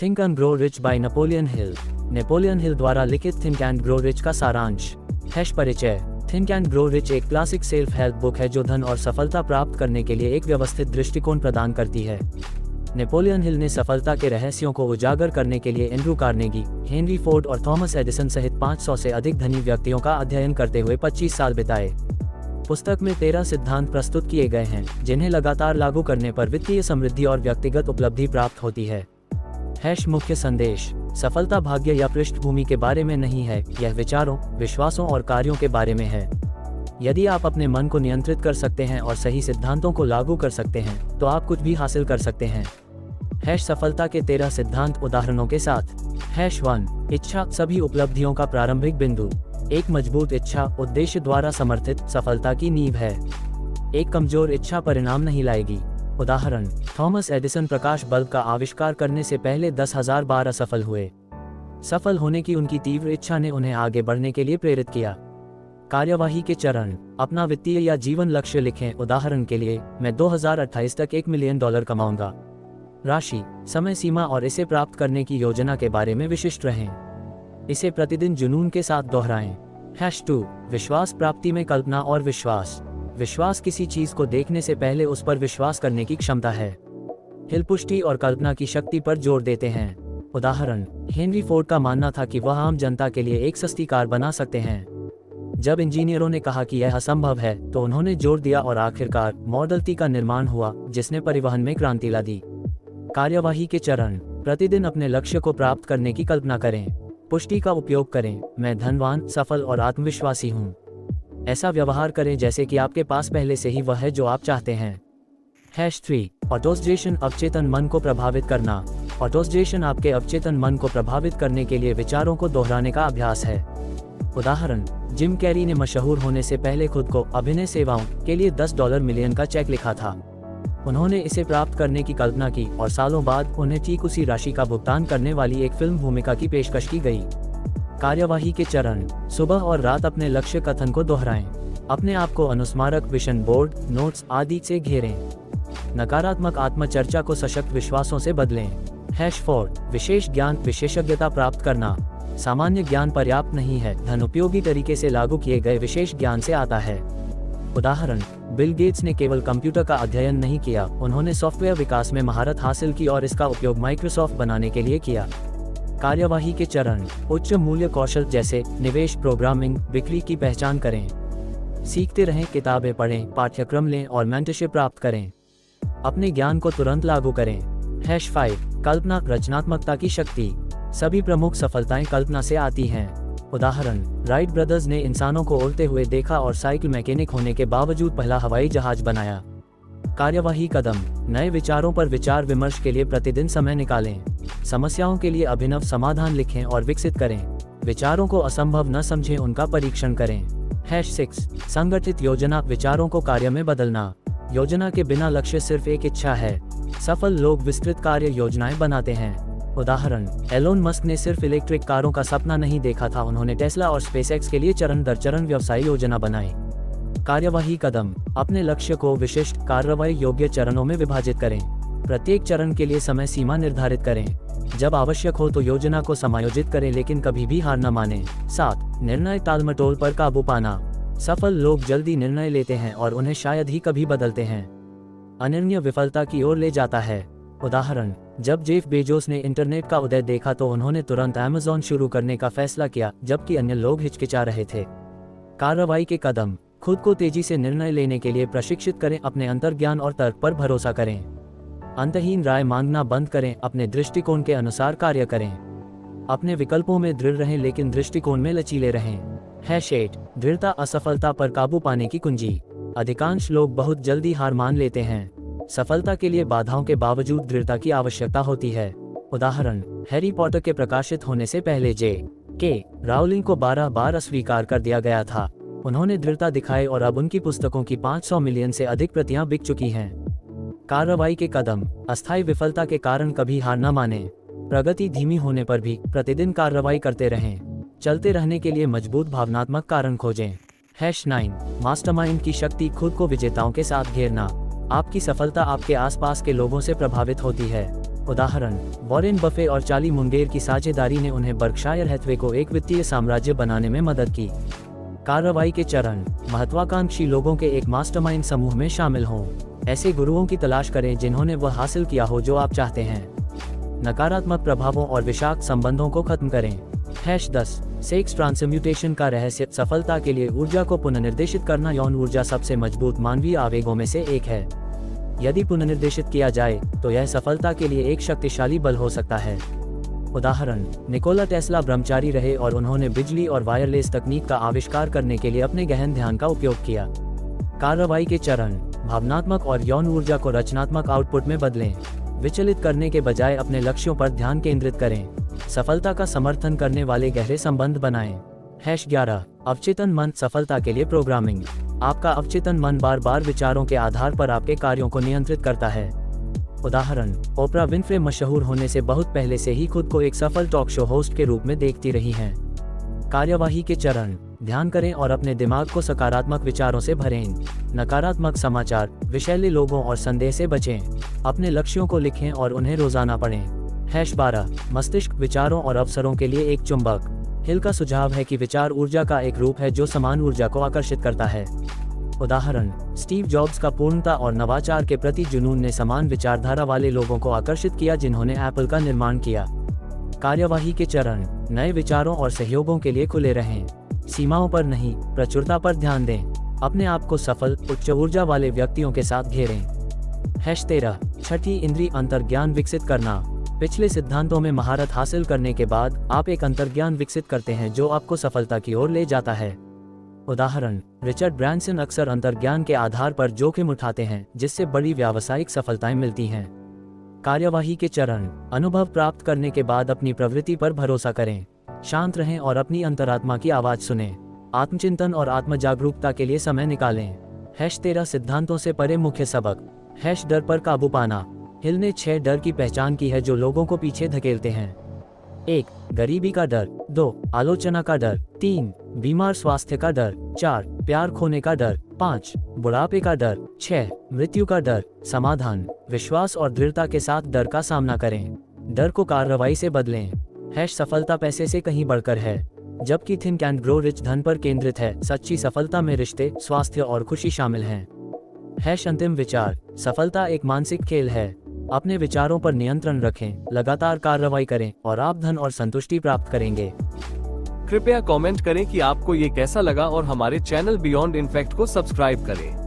Think and grow rich by Napoleon Hill. Napoleon Hill द्वारा लिखित think and grow rich का सारांश। परिचय। थिंक एंड ग्रो रिच एक क्लासिक सेल्फ हेल्प बुक है जो धन और सफलता प्राप्त करने के लिए एक व्यवस्थित दृष्टिकोण प्रदान करती है। नेपोलियन हिल ने सफलता के रहस्यों को उजागर करने के लिए एंड्रू कार्नेगी, हेनरी फोर्ड और थॉमस एडिसन सहित 500 से अधिक धनी व्यक्तियों का अध्ययन करते हुए 25 साल बिताए। पुस्तक में 13 सिद्धांत प्रस्तुत किए गए हैं जिन्हें लगातार लागू करने पर वित्तीय समृद्धि और व्यक्तिगत उपलब्धि प्राप्त होती है। मुख्य संदेश। सफलता भाग्य या पृष्ठभूमि के बारे में नहीं है, यह विचारों, विश्वासों और कार्यों के बारे में है। यदि आप अपने मन को नियंत्रित कर सकते हैं और सही सिद्धांतों को लागू कर सकते हैं तो आप कुछ भी हासिल कर सकते हैं। सफलता के 13 सिद्धांत उदाहरणों के साथ। 1. इच्छा सभी उपलब्धियों का प्रारंभिक बिंदु। एक मजबूत इच्छा उद्देश्य द्वारा समर्थित सफलता की नींव है। एक कमजोर इच्छा परिणाम नहीं लाएगी। उदाहरण, थॉमस एडिसन प्रकाश बल्ब का आविष्कार करने से पहले 10,000 बार असफल हुए। सफल होने की उनकी तीव्र इच्छा ने उन्हें आगे बढ़ने के लिए प्रेरित किया। कार्यवाही के चरण। अपना वित्तीय या जीवन लक्ष्य लिखें। उदाहरण के लिए, मैं 2028 तक $1 मिलियन कमाऊंगा। राशि, समय सीमा और इसे प्राप्त करने की योजना के बारे में विशिष्ट रहें। इसे प्रतिदिन जुनून के साथ दोहराएं। 2. विश्वास प्राप्ति में कल्पना और विश्वास। विश्वास किसी चीज को देखने से पहले उस पर विश्वास करने की क्षमता है। हिल पुष्टि और कल्पना की शक्ति पर जोर देते हैं। उदाहरण, हेनरी फोर्ड का मानना था कि वह आम जनता के लिए एक सस्ती कार बना सकते हैं। जब इंजीनियरों ने कहा कि यह असंभव है तो उन्होंने जोर दिया और आखिरकार मॉडल टी का निर्माण हुआ जिसने परिवहन में क्रांति ला दी। कार्यवाही के चरण। प्रतिदिन अपने लक्ष्य को प्राप्त करने की कल्पना करें। पुष्टि का उपयोग करें। मैं धनवान, सफल और आत्मविश्वासी हूँ। ऐसा व्यवहार करें जैसे कि आपके पास पहले से ही वह है जो आप चाहते हैं। 3. ऑटोसजेशन अवचेतन मन को प्रभावित करना। ऑटोसजेशन आपके अवचेतन मन को प्रभावित करने के लिए विचारों को दोहराने का अभ्यास है। उदाहरण, जिम कैरी ने मशहूर होने से पहले खुद को अभिनय सेवाओं के लिए $10 मिलियन का चेक लिखा था। उन्होंने इसे प्राप्त करने की कल्पना की और सालों बाद उन्हें ठीक उसी राशि का भुगतान करने वाली एक फिल्म भूमिका की पेशकश की गई। कार्यवाही के चरण। सुबह और रात अपने लक्ष्य कथन को दोहराएं। अपने आप को अनुस्मारक, विजन बोर्ड, नोट्स आदि से घेरें। नकारात्मक आत्मचर्चा को सशक्त विश्वासों से बदलें। 4. विशेष ज्ञान विशेषज्ञता प्राप्त करना। सामान्य ज्ञान पर्याप्त नहीं है, धन उपयोगी तरीके से लागू किए गए विशेष ज्ञान से आता है। उदाहरण, बिल गेट्स ने केवल कंप्यूटर का अध्ययन नहीं किया, उन्होंने सॉफ्टवेयर विकास में महारत हासिल की और इसका उपयोग माइक्रोसॉफ्ट बनाने के लिए किया। कार्यवाही के चरण। उच्च मूल्य कौशल जैसे निवेश, प्रोग्रामिंग, बिक्री की पहचान करें। सीखते रहें, किताबें पढ़ें, पाठ्यक्रम लें और मेंटरशिप प्राप्त करें। अपने ज्ञान को तुरंत लागू करें। 5. कल्पना रचनात्मकता की शक्ति। सभी प्रमुख सफलताएं कल्पना से आती हैं। उदाहरण, राइट ब्रदर्स ने इंसानों को उड़ते हुए देखा और साइकिल मैकेनिक होने के बावजूद पहला हवाई जहाज बनाया। कार्यवाही कदम। नए विचारों पर विचार विमर्श के लिए प्रतिदिन समय निकालें। समस्याओं के लिए अभिनव समाधान लिखें और विकसित करें। विचारों को असंभव न समझें, उनका परीक्षण करें। 6. संगठित योजना विचारों को कार्य में बदलना। योजना के बिना लक्ष्य सिर्फ एक इच्छा है। सफल लोग विस्तृत कार्य योजनाएं बनाते हैं। उदाहरण, एलोन मस्क ने सिर्फ इलेक्ट्रिक कारों का सपना नहीं देखा था, उन्होंने टेस्ला और स्पेसएक्स के लिए चरण दर चरण व्यवसाय योजना बनाई। कार्यवाही कदम। अपने लक्ष्य को विशिष्ट कार्रवाई योग्य चरणों में विभाजित करें। प्रत्येक चरण के लिए समय सीमा निर्धारित करें। जब आवश्यक हो तो योजना को समायोजित करें, लेकिन कभी भी हार न मानें। 7. निर्णय टालमटोल पर काबू पाना। सफल लोग जल्दी निर्णय लेते हैं और उन्हें शायद ही कभी बदलते हैं। अनन्य विफलता की ओर ले जाता है। उदाहरण, जब जेफ बेजोस ने इंटरनेट का उदय देखा तो उन्होंने तुरंत अमेज़न शुरू करने का फैसला किया, जबकि अन्य लोग हिचकिचा रहे थे। कार्रवाई के कदम। खुद को तेजी से निर्णय लेने के लिए प्रशिक्षित करें, अपने अंतर्ज्ञान और तर्क पर भरोसा करें। अंतहीन राय मांगना बंद करें, अपने दृष्टिकोण के अनुसार कार्य करें। अपने विकल्पों में दृढ़ रहें लेकिन दृष्टिकोण में लचीले रहें। 8. दृढ़ता असफलता पर काबू पाने की कुंजी। अधिकांश लोग बहुत जल्दी हार मान लेते हैं। सफलता के लिए बाधाओं के बावजूद दृढ़ता की आवश्यकता होती है। उदाहरण, हैरी पॉटर के प्रकाशित होने से पहले J.K. राउलिंग को 12 बार अस्वीकार कर दिया गया था। उन्होंने दृढ़ता दिखाई और अब उनकी पुस्तकों की 500 मिलियन से अधिक प्रतियां बिक चुकी हैं। कार्रवाई के कदम। अस्थायी विफलता के कारण कभी हार न मानें। प्रगति धीमी होने पर भी प्रतिदिन कार्रवाई करते रहें। चलते रहने के लिए मजबूत भावनात्मक कारण खोजें। 9. मास्टरमाइंड की शक्ति। खुद को विजेताओं के साथ घेरना। आपकी सफलता आपके आसपास के लोगों से प्रभावित होती है। उदाहरण, वॉरेन बफे और चार्ली मुंगेर की साझेदारी ने उन्हें बर्कशायर हैथवे को एक वित्तीय साम्राज्य बनाने में मदद की। कार्रवाई के चरण, महत्वाकांक्षी लोगों के एक मास्टरमाइंड समूह में शामिल हों। ऐसे गुरुओं की तलाश करें जिन्होंने वह हासिल किया हो जो आप चाहते हैं। नकारात्मक प्रभावों और विषाक्त संबंधों को खत्म करें। #10 सेक्स ट्रांसम्यूटेशन का रहस्य, सफलता के लिए ऊर्जा को पुनर्निर्देशित करना। यौन ऊर्जा सबसे मजबूत मानवीय आवेगों में से एक है। यदि पुनर्निर्देशित किया जाए तो यह सफलता के लिए एक शक्तिशाली बल हो सकता है। उदाहरण, निकोला टेस्ला ब्रह्मचारी रहे और उन्होंने बिजली और वायरलेस तकनीक का आविष्कार करने के लिए अपने गहन ध्यान का उपयोग किया। कार्रवाई के चरण, भावनात्मक और यौन ऊर्जा को रचनात्मक आउटपुट में बदलें। विचलित करने के बजाय अपने लक्ष्यों पर ध्यान केंद्रित करें। सफलता का समर्थन करने वाले गहरे संबंध बनाएं। #11 अवचेतन मन, सफलता के लिए प्रोग्रामिंग। आपका अवचेतन मन बार बार विचारों के आधार पर आपके कार्यों को नियंत्रित करता है। उदाहरण, ओपरा विनफ्रे मशहूर होने से बहुत पहले से ही खुद को एक सफल टॉक शो होस्ट के रूप में देखती रही हैं। कार्यवाही के चरण, ध्यान करें और अपने दिमाग को सकारात्मक विचारों से भरें। नकारात्मक समाचार, विषैले लोगों और संदेह से बचें। अपने लक्ष्यों को लिखें और उन्हें रोजाना पढ़ें। #12 मस्तिष्क, विचारों और अवसरों के लिए एक चुंबक। हिल का सुझाव है कि विचार ऊर्जा का एक रूप है जो समान ऊर्जा को आकर्षित करता है। उदाहरण, स्टीव जॉब्स का पूर्णता और नवाचार के प्रति जुनून ने समान विचारधारा वाले लोगों को आकर्षित किया जिन्होंने एप्पल का निर्माण किया। कार्यवाही के चरण, नए विचारों और सहयोगों के लिए खुले रहें। सीमाओं पर नहीं, प्रचुरता पर ध्यान दें। अपने आप को सफल, उच्च ऊर्जा वाले व्यक्तियों के साथ घेरें। #13 छठी इंद्री, अंतर्ज्ञान विकसित करना। पिछले सिद्धांतों में महारत हासिल करने के बाद आप एक अंतर्ज्ञान विकसित करते हैं जो आपको सफलता की ओर ले जाता है। उदाहरण, रिचर्ड ब्रांसन अक्सर अंतर्ज्ञान के आधार पर जोखिम उठाते हैं जिससे बड़ी व्यावसायिक सफलताएं मिलती हैं। कार्यवाही के चरण, अनुभव प्राप्त करने के बाद अपनी प्रवृत्ति पर भरोसा करें। शांत रहें और अपनी अंतरात्मा की आवाज सुनें। आत्मचिंतन और आत्म जागरूकता के लिए समय निकालें। #13 सिद्धांतों से परे मुख्य सबक। डर पर काबू पाना। हिल ने 6 डर की पहचान की है जो लोगों को पीछे धकेलते हैं। 1 गरीबी का डर, 2 आलोचना का डर, 3 बीमार स्वास्थ्य का डर, 4 प्यार खोने का डर, 5 बुढ़ापे का डर, 6 मृत्यु का डर। समाधान, विश्वास और दृढ़ता के साथ डर का सामना करें। डर को कार्रवाई से बदलें। सफलता पैसे से कहीं बढ़कर है, जबकि थिंक एंड ग्रो रिच धन पर केंद्रित है। सच्ची सफलता में रिश्ते, स्वास्थ्य और खुशी शामिल हैं। अंतिम विचार, सफलता एक मानसिक खेल है। अपने विचारों पर नियंत्रण रखें, लगातार कार्रवाई करें और आप धन और संतुष्टि प्राप्त करेंगे। कृपया कमेंट करें कि आपको ये कैसा लगा और हमारे चैनल बियॉन्ड इनफैक्ट को सब्सक्राइब करें।